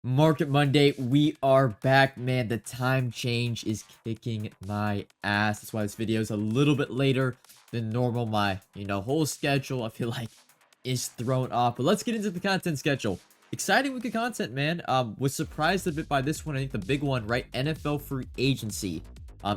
Market Monday, we are back, man. The time change is kicking my ass. That's why this video is a little bit later than normal. My, whole schedule, I feel like, is thrown off. But let's get into the content schedule. Exciting week of content, man. Was surprised a bit by this one. I think the big one, right? NFL free agency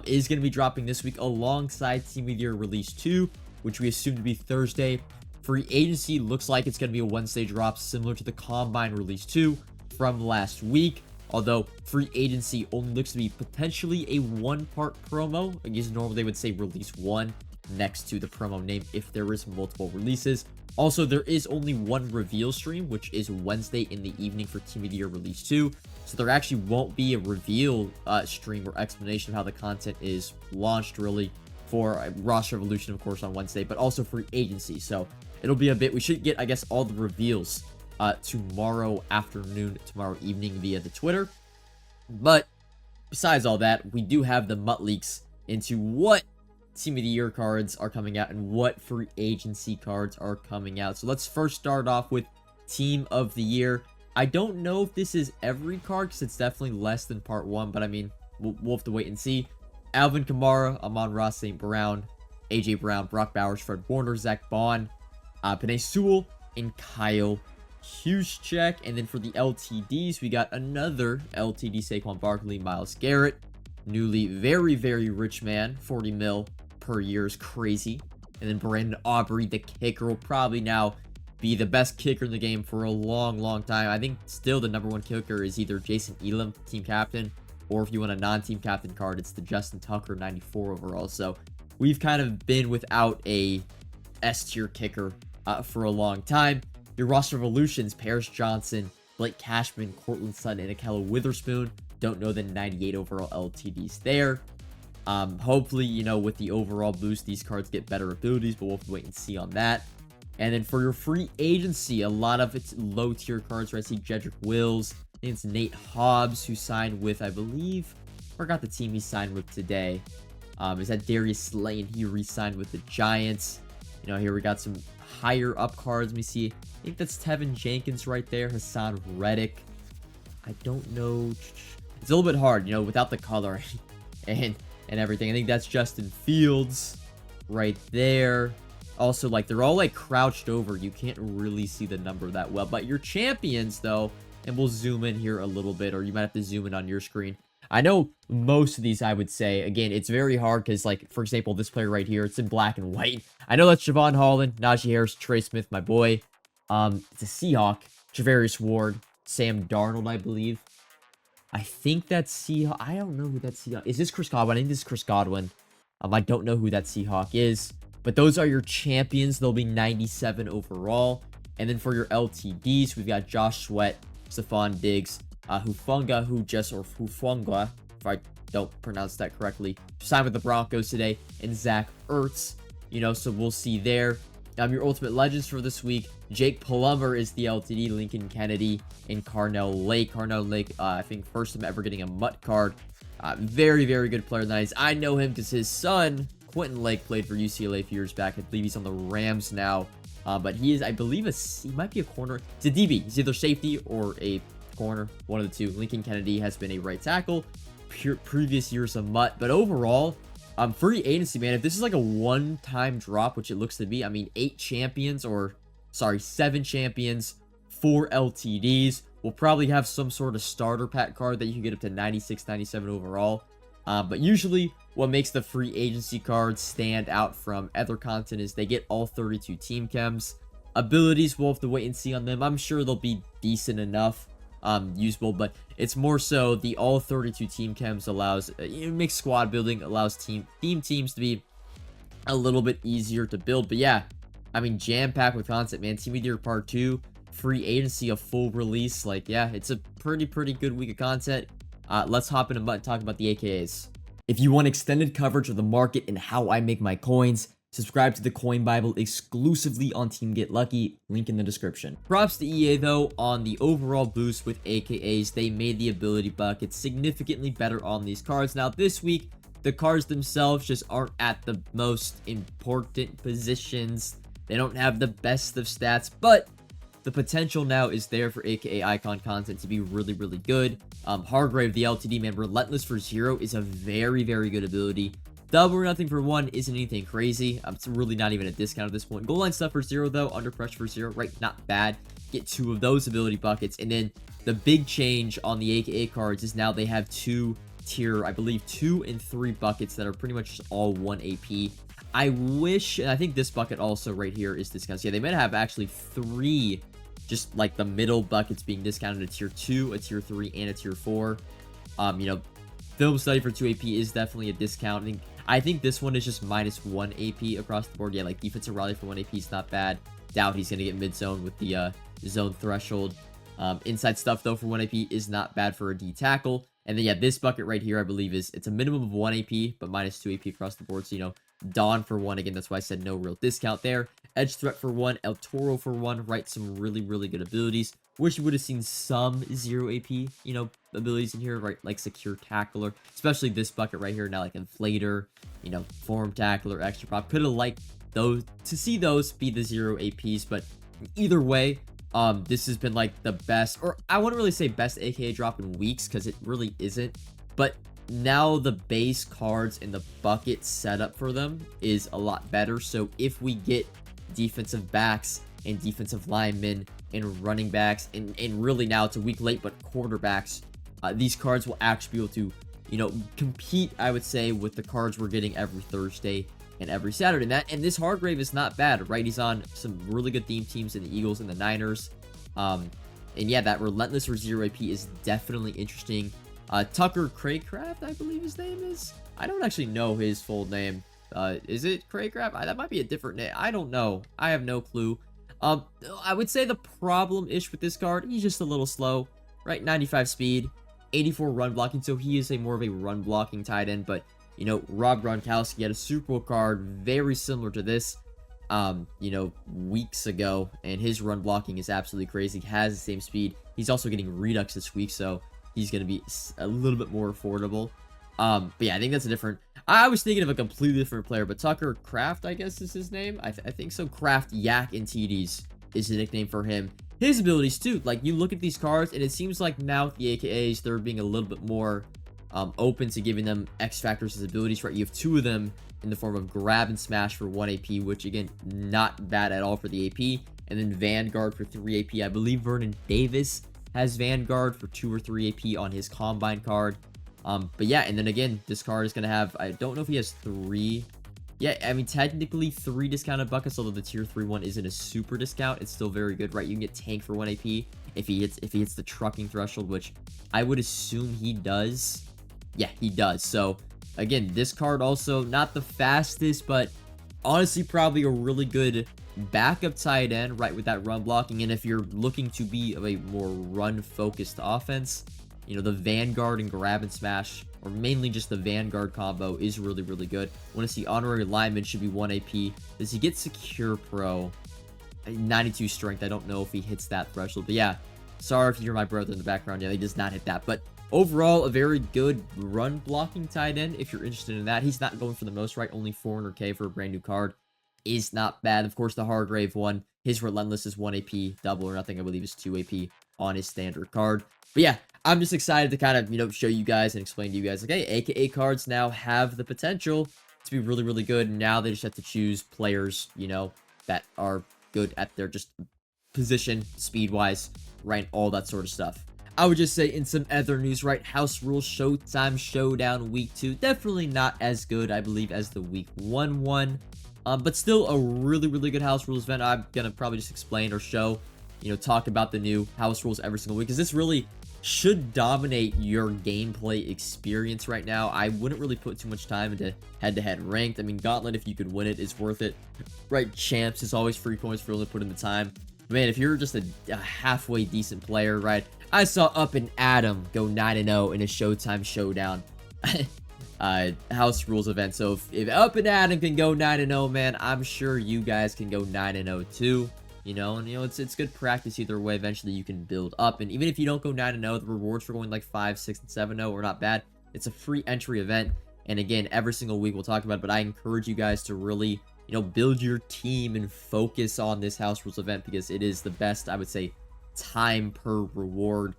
is going to be dropping this week alongside Team of the Year Release 2, which we assume to be Thursday. Free agency looks like it's going to be a Wednesday drop, similar to the Combine Release 2 from last week, although free agency only looks to be potentially a one-part promo. I guess normally they would say release 1 next to the promo name if there is multiple releases. Also, there is only one reveal stream, which is Wednesday in the evening for Team of the Year Release 2. So there actually won't be a reveal stream or explanation of how the content is launched, really, for Roster Evolution, of course, on Wednesday, but also free agency. So it'll be a bit, we should get, I guess, all the reveals tomorrow afternoon, tomorrow evening via the Twitter. But besides all that, we do have the MUT leaks into what Team of the Year cards are coming out and what free agency cards are coming out. So let's first start off with Team of the Year. I don't know if this is every card because it's definitely less than part 1, but I mean, we'll have to wait and see. Alvin Kamara, Amon-Ra St. Brown, AJ Brown, Brock Bowers, Fred Warner, Zach Bond, Penei Sewell, and Kyle Juszczyk. And then for the LTDs, we got another LTD Saquon Barkley, Myles Garrett, newly very, very rich man, 40 mil per year is crazy. And then Brandon Aubrey, the kicker, will probably now be the best kicker in the game for a long, long time. I think still the number 1 kicker is either Jason Elam, team captain, or if you want a non-team captain card, it's the Justin Tucker 94 overall. So we've kind of been without a S-tier kicker for a long time. Your roster evolutions: Paris Johnson, Blake Cashman, Cortland Sutton, and Ahkello Witherspoon. Don't know the 98 overall LTDs there. Hopefully, with the overall boost, these cards get better abilities, but we'll have to wait and see on that. And then for your free agency, a lot of it's low-tier cards, right? I see Jedrick Wills. I think it's Nate Hobbs, who signed with, I believe, forgot the team he signed with today. Is that Darius Slay, and he re-signed with the Giants. Here we got some higher up cards. Let me see. I think that's Tevin Jenkins right there. Hassan Reddick. I don't know. It's a little bit hard, without the color and everything. I think that's Justin Fields right there. Also, they're all crouched over. You can't really see the number that well. But your champions, though, and we'll zoom in here a little bit, or you might have to zoom in on your screen. I know most of these, I would say, again, it's very hard because, for example, this player right here, it's in black and white. I know that's Javon Holland, Najee Harris, Trey Smith, my boy. It's a Seahawk, Javarius Ward, Sam Darnold, I believe. I think that's Seahawk. I don't know who that Seahawk is. This Chris Godwin? I think this is Chris Godwin. I don't know who that Seahawk is. But those are your champions. They'll be 97 overall. And then for your LTDs, we've got Josh Sweat, Stephon Diggs, Hufanga, Hufanga, if I don't pronounce that correctly, signed with the Broncos today, and Zach Ertz, so we'll see there. Your Ultimate Legends for this week: Jake Plummer is the LTD, Lincoln Kennedy, and Carnell Lake. Carnell Lake, I think first time ever getting a MUT card. Very, very good player. Nice. I know him because his son, Quentin Lake, played for UCLA a few years back. I believe he's on the Rams now. But he is, I believe, he might be a corner. He's a DB. He's either safety or a corner, one of the two. Lincoln Kennedy has been a right tackle. Previous years a MUT. But overall, free agency, man, if this is a one-time drop, which it looks to be, I mean, 7 champions, 4 LTDs. We'll probably have some sort of starter pack card that you can get up to 96, 97 overall. But usually, what makes the free agency cards stand out from other content is they get all 32 team chems. Abilities, we'll have to wait and see on them. I'm sure they'll be decent enough, usable, but it's more so the all 32 team chems allows, makes squad building, allows theme teams to be a little bit easier to build. But yeah, I mean, jam-packed with content, man. Team of the Year Part 2, free agency, a full release. Yeah, it's a pretty good week of content. Let's hop in and talk about the AKAs. If you want extended coverage of the market and how I make my coins, subscribe to the Coin Bible exclusively on Team Get Lucky, link in the description. Props to EA though on the overall boost with AKAs. They made the ability bucket significantly better on these cards. Now this week, the cards themselves just aren't at the most important positions. They don't have the best of stats, but the potential now is there for AKA icon content to be really, really good. Hargrave, the LTD, man, Relentless for 0 is a very, very good ability. Double or Nothing for 1 isn't anything crazy. It's really not even a discount at this point. Goal line stuff for 0, though. Under Pressure for 0, right? Not bad. Get 2 of those ability buckets. And then the big change on the AKA cards is now they have 2 tier, I believe 2 and 3 buckets that are pretty much just all 1 AP. I wish, and I think this bucket also right here is discounted. Yeah, they might have actually 3, just like the middle buckets being discounted, a tier 2, a tier 3, and a tier 4. You know, Film Study for 2 AP is definitely a discount. I think this one is just minus 1 AP across the board. Yeah, like Defensive Rally for 1 AP is not bad. Doubt he's going to get mid-zone with the zone threshold. Inside stuff, though, for 1 AP is not bad for a D tackle. And then, yeah, this bucket right here, I believe, it's a minimum of 1 AP, but minus 2 AP across the board. So, you know, Dawn for 1. Again, that's why I said no real discount there. Edge Threat for 1. El Toro for 1. Right, some really, really good abilities. Wish you would have seen some 0 AP, you know, abilities in here, right? Like Secure Tackler. Especially this bucket right here. Now, like Inflator, you know, Form Tackler, Extra Prop. Could have liked those, to see those be the 0 APs, but either way, this has been like the best, or I wouldn't really say best AKA drop in weeks, because it really isn't, but now the base cards and the bucket setup for them is a lot better. So if we get defensive backs and defensive linemen and running backs, and really now it's a week late, but quarterbacks, these cards will actually be able to, you know, compete, I would say, with the cards we're getting every Thursday and every Saturday. And this Hargrave is not bad, right? He's on some really good theme teams in the Eagles and the Niners. And yeah, that Relentless for 0 AP is definitely interesting. Tucker Craycraft, I believe his name is. I don't actually know his full name. Is it Craycraft? That might be a different name. I don't know. I have no clue. I would say the problem-ish with this card, he's just a little slow, right? 95 speed, 84 run blocking, so he is more of a run blocking tight end, but you know, Rob Gronkowski had a Super Bowl card very similar to this, you know, weeks ago, and his run blocking is absolutely crazy. He has the same speed. He's also getting Redux this week, so he's going to be a little bit more affordable. But yeah, I think that's a different... I was thinking of a completely different player, but Tucker Kraft, I guess is his name. I think so. Kraft Yak and TDs is the nickname for him. His abilities, too. Like, you look at these cards, and it seems like now with the AKAs, they're being a little bit more... open to giving them X factors as abilities, right? You have 2 of them in the form of Grab and Smash for 1 AP, which again, not bad at all for the AP. And then Vanguard for 3 AP. I believe Vernon Davis has Vanguard for 2 or 3 AP on his Combine card. But yeah, and then again, this card is going to have, I don't know if he has 3. Yeah, I mean, technically 3 discounted buckets, although the tier 3 one isn't a super discount. It's still very good, right? You can get Tank for 1 AP if he hits the trucking threshold, which I would assume he does. Yeah, he does. So, again, this card also not the fastest, but honestly probably a really good backup tight end, right, with that run blocking. And if you're looking to be of a more run-focused offense, you know, the Vanguard and Grab and Smash, or mainly just the Vanguard combo, is really, really good. Want to see Honorary Lineman should be 1 AP. Does he get Secure Pro? 92 Strength. I don't know if he hits that threshold. But yeah, sorry if you hear my brother in the background. Yeah, he does not hit that. But overall, a very good run blocking tight end if you're interested in that. He's not going for the most, right? Only 400k for a brand new card is not bad. Of course, the Hargrave one, his Relentless is 1 AP. Double or Nothing, I believe, is 2 AP on his standard card. But yeah, I'm just excited to kind of, you know, show you guys and explain to you guys, like, hey, AKA cards now have the potential to be really, really good. Now they just have to choose players, you know, that are good at their just position, speed-wise, right, all that sort of stuff. I would just say in some other news, right, House Rules Showtime Showdown Week 2, definitely not as good, I believe, as the Week 1 one, but still a really, really good House Rules event. I'm going to probably just explain or show, you know, talk about the new House Rules every single week, because this really should dominate your gameplay experience right now. I wouldn't really put too much time into head-to-head ranked. I mean, Gauntlet, if you could win it, is worth it, right? Champs is always free coins for you to put in the time. But man, if you're just a halfway decent player, right? I saw Up and Adam go 9-0 in a Showtime Showdown House Rules event. So if Up and Adam can go 9-0, man, I'm sure you guys can go 9-0 too. You know, and you know, it's good practice either way. Eventually you can build up, and even if you don't go 9-0, the rewards for going like 5, 6, and 7-0 are not bad. It's a free entry event, and again, every single week we'll talk about it, but I encourage you guys to really build your team and focus on this house rules event because it is the best, I would say, time per reward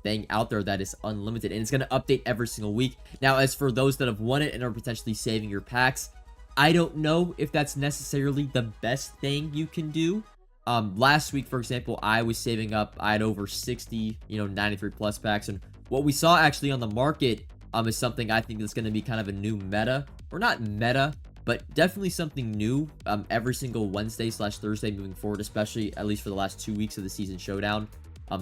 thing out there that is unlimited, and it's going to update every single week. Now, as for those that have won it and are potentially saving your packs, I don't know if that's necessarily the best thing you can do. Last week, for example, I was saving up. I had over 60, 93 plus packs, and what we saw actually on the market is something I think that's going to be kind of a new meta, or not meta, but definitely something new every single Wednesday/Thursday moving forward, especially at least for the last 2 weeks of the season showdown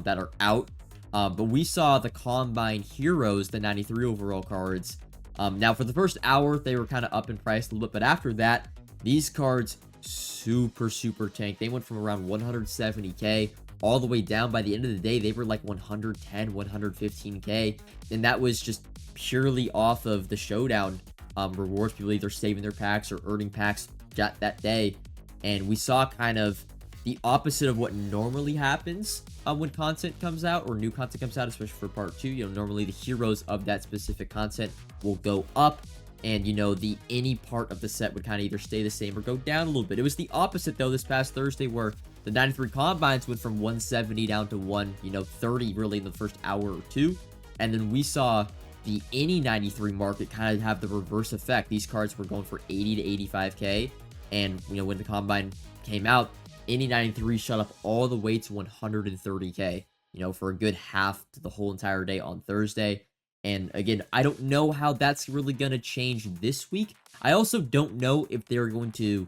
that are out. But we saw the Combine Heroes, the 93 overall cards. Now, for the first hour, they were kind of up in price a little bit, but after that, these cards super tanked. They went from around 170k all the way down. By the end of the day, they were like 110, 115k, and that was just purely off of the showdown rewards. People either saving their packs or earning packs that day, and we saw kind of the opposite of what normally happens when content comes out or new content comes out, especially for part 2. Normally the heroes of that specific content will go up, and the any part of the set would kind of either stay the same or go down a little bit. It was the opposite though this past Thursday, where the 93 combines went from 170 down to 130 really in the first hour or two, and then we saw the any 93 market kind of have the reverse effect. These cards were going for 80 to 85k, and when the combine came out, any 93 shot up all the way to 130k, for a good half to the whole entire day on Thursday. And again, I don't know how that's really going to change this week. I also don't know if they're going to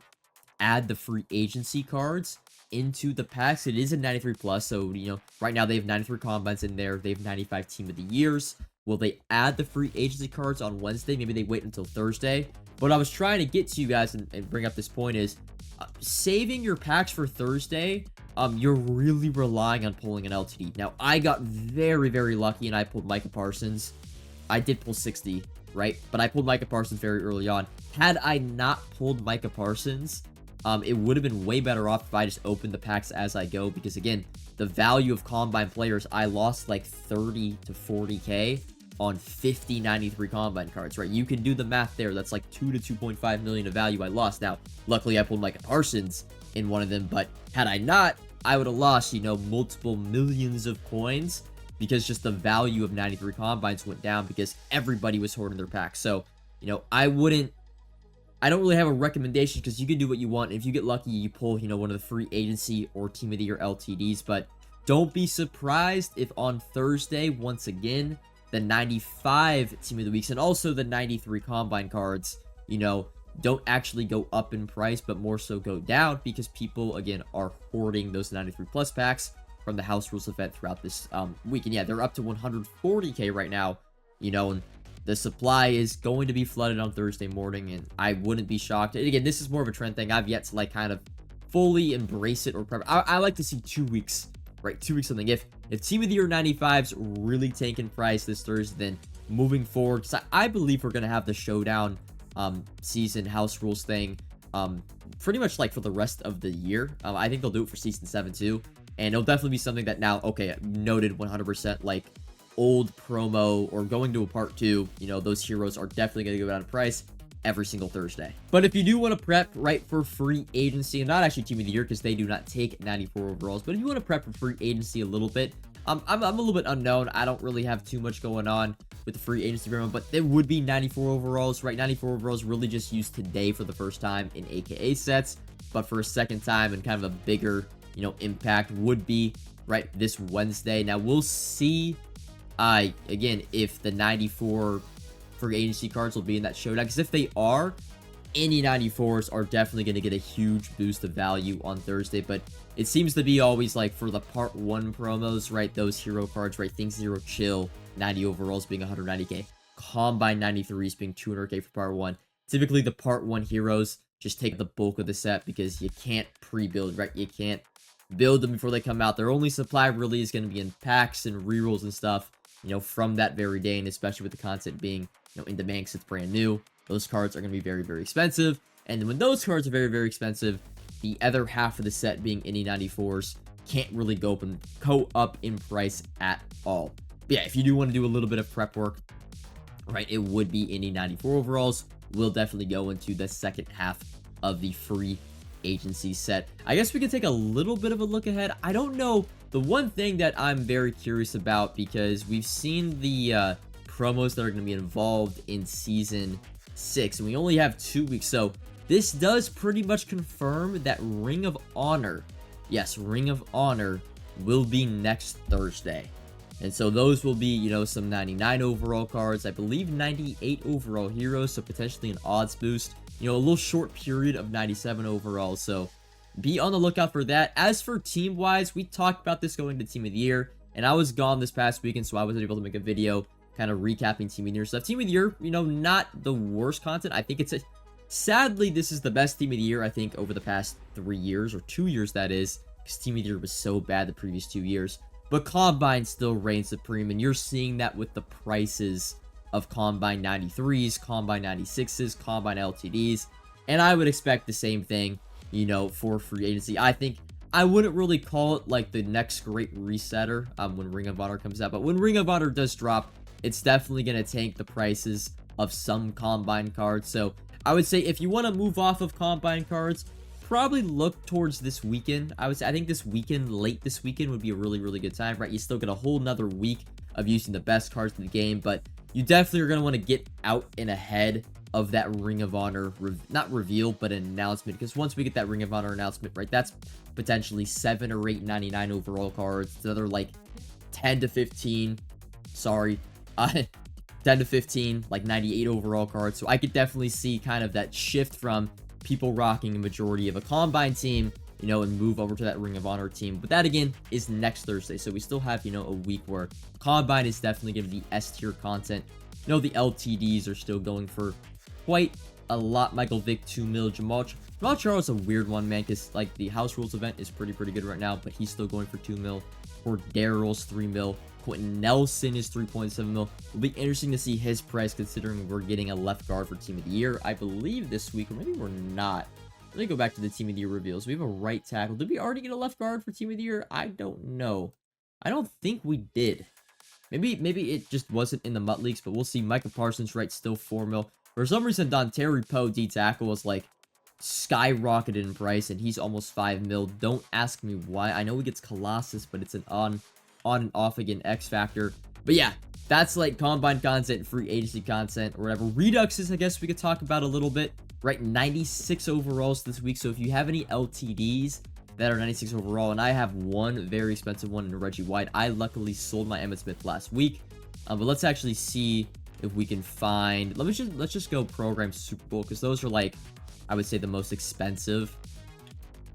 add the free agency cards into the packs. It is a 93 plus, so right now they have 93 combines in there. They have 95 team of the years. Will they add the free agency cards on Wednesday? Maybe they wait until Thursday. What I was trying to get to you guys and bring up this point is saving your packs for Thursday. You're really relying on pulling an LTD. Now, I got very lucky and I pulled Micah Parsons. I did pull 60, right? But I pulled Micah Parsons very early on. Had I not pulled Micah Parsons, it would have been way better off if I just opened the packs as I go, because again, the value of combine players, I lost like 30 to 40k on 50 93 combine cards, right? You can do the math there. That's like 2 to 2.5 million of value I lost. Now, luckily I pulled Micah Parsons in one of them, but had I not, I would have lost, multiple millions of coins, because just the value of 93 combines went down because everybody was hoarding their packs. So, I don't really have a recommendation, because you can do what you want. If you get lucky, you pull, one of the free agency or team of the year LTDs, but don't be surprised if on Thursday, once again, the 95 team of the weeks and also the 93 combine cards, don't actually go up in price, but more so go down, because people, again, are hoarding those 93 plus packs from the house rules event throughout this week. And yeah, they're up to 140k right now, and the supply is going to be flooded on Thursday morning, and I wouldn't be shocked. And again, this is more of a trend thing. I've yet to kind of fully embrace it or prep. I like to see 2 weeks, right? 2 weeks something. If team of the year 95s really tank in price this Thursday, then moving forward, because I believe we're going to have the showdown season house rules thing pretty much for the rest of the year. I think they'll do it for season 7 too, and it'll definitely be something that now, okay, noted 100%, old promo or going to a part 2, those heroes are definitely going to go down in price every single Thursday. But if you do want to prep right for free agency, and not actually team of the year because they do not take 94 overalls, but if you want to prep for free agency a little bit, I'm a little bit unknown. I don't really have too much going on with the free agency program, but there would be 94 overalls, right? 94 overalls really just used today for the first time in AKA sets, but for a second time and kind of a bigger, impact would be right this Wednesday. Now we'll see, again, if the 94 free agency cards will be in that showdown, because if they are, any 94s are definitely going to get a huge boost of value on Thursday. But it seems to be always for the part 1 promos, right? Those hero cards, right? Things Zero Chill, 90 overalls being 190k, Combine 93s being 200k for part 1. Typically, the part 1 heroes just take the bulk of the set because you can't pre-build, right? You can't build them before they come out. Their only supply really is going to be in packs and rerolls and stuff, from that very day, and especially with the content being, in demand because it's brand new. Those cards are going to be very expensive, and then when those cards are very expensive, the other half of the set being any 94s can't really go up in price at all. But yeah, if you do want to do a little bit of prep work, right, it would be any 94 overalls. We'll definitely go into the second half of the free agency set. I guess we could take a little bit of a look ahead. I don't know. The one thing that I'm very curious about, because we've seen the promos that are going to be involved in Season 6, and we only have 2 weeks, so this does pretty much confirm that Ring of Honor, yes, Ring of Honor, will be next Thursday. And so those will be, you know, some 99 overall cards, I believe 98 overall heroes, so potentially an odds boost, you know, a little short period of 97 overall, so be on the lookout for that. As for team-wise, we talked about this going to Team of the Year, and I was gone this past weekend, so I wasn't able to make a video kind of recapping Team of the Year stuff. Team of the Year, you know, not the worst content. I think sadly, this is the best Team of the Year, I think, over the past 3 years, or 2 years, that is, because Team of the Year was so bad the previous 2 years. But Combine still reigns supreme, and you're seeing that with the prices of Combine 93s, Combine 96s, Combine LTDs, and I would expect the same thing, you know, for free agency. I think I wouldn't really call it like the next great resetter when Ring of Honor comes out, but when Ring of Honor does drop, it's definitely going to tank the prices of some Combine cards. So I would say if you want to move off of Combine cards, probably look towards this weekend. I think this weekend, late this weekend, would be a really, really good time, right? You still get a whole nother week of using the best cards in the game, but you definitely are going to want to get out and ahead of that Ring of Honor, not reveal, but an announcement, because once we get that Ring of Honor announcement, right, that's potentially 7 or 8 99 overall cards. It's another like 10 to 15, sorry, 10 to 15, like 98 overall cards. So I could definitely see kind of that shift from people rocking a majority of a Combine team, you know, and move over to that Ring of Honor team. But that, again, is next Thursday. So we still have, you know, a week where Combine is definitely going to be S-tier content. You know, the LTDs are still going for quite a lot. Michael Vick, 2 mil. Jamal Charles is a weird one, man, because, like, the House Rules event is pretty good right now, but he's still going for 2 mil. Or Daryl's 3 mil. Quentin Nelson is 3.7 mil. It'll be interesting to see his price, considering we're getting a left guard for Team of the Year, I believe, this week, or maybe we're not. Let me go back to the Team of the Year reveals. We have a right tackle. Did we already get a left guard for Team of the Year? I don't know. I don't think we did. Maybe it just wasn't in the MUT leaks, but we'll see. Micah Parsons, right, still 4 mil. For some reason, Dontari Poe, D tackle, was like skyrocketed in price, and he's almost 5 mil. Don't ask me why. I know he gets Colossus, but it's an on and off again X factor. But yeah, that's like Combine content, free agency content, or whatever. Reduxes, I guess we could talk about a little bit. Right, 96 overalls this week. So if you have any LTDs that are 96 overall, and I have one very expensive one in Reggie White. I luckily sold my Emmitt Smith last week. But let's actually see if we can find. Let's just go program Super Bowl, because those are, like, I would say, the most expensive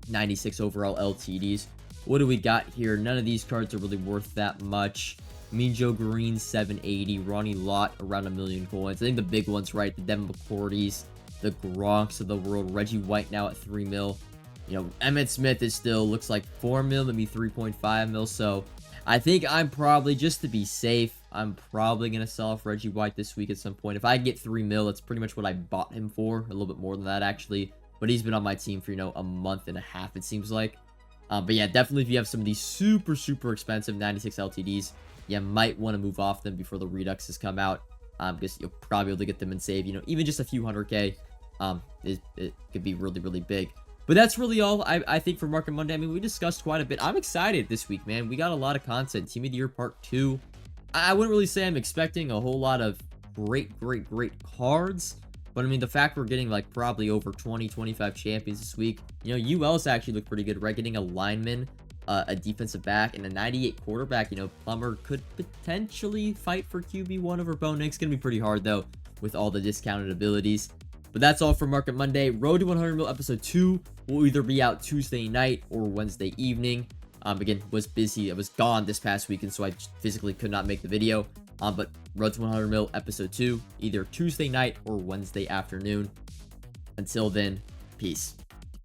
96 overall LTDs. What do we got here? None of these cards are really worth that much. Mean Joe Green, 780. Ronnie Lott, around 1 million coins. I think the big ones, right? The Devin McCourties, the Gronks of the world. Reggie White now at 3 mil. You know, Emmitt Smith is still, looks like 4 mil, maybe 3.5 mil. So I think I'm probably, just to be safe, I'm probably going to sell off Reggie White this week at some point. If I get 3 mil, that's pretty much what I bought him for. A little bit more than that, actually. But he's been on my team for, you know, a month and a half, it seems like. But yeah, definitely if you have some of these super expensive 96 LTDs, you might want to move off them before the Reduxes come out. Because you'll probably be able to get them and save, you know, even just a few 100K. It could be really big. But that's really all I think for Market Monday. I mean, we discussed quite a bit. I'm excited this week, man. We got a lot of content. Team of the Year Part 2. I wouldn't really say I'm expecting a whole lot of great cards. But I mean, the fact we're getting like probably over 20-25 champions this week. You know, UL's actually looked pretty good, right? Getting a lineman, a defensive back, and a 98 quarterback. You know, Plummer could potentially fight for QB1 over Bo Nix. Gonna be pretty hard, though, with all the discounted abilities. But that's all for Market Monday. Road to 100 mil episode 2 will either be out Tuesday night or Wednesday evening. Again, was busy. I was gone this past weekend, so I physically could not make the video. But Road to 100 mil episode 2, either Tuesday night or Wednesday afternoon. Until then, peace.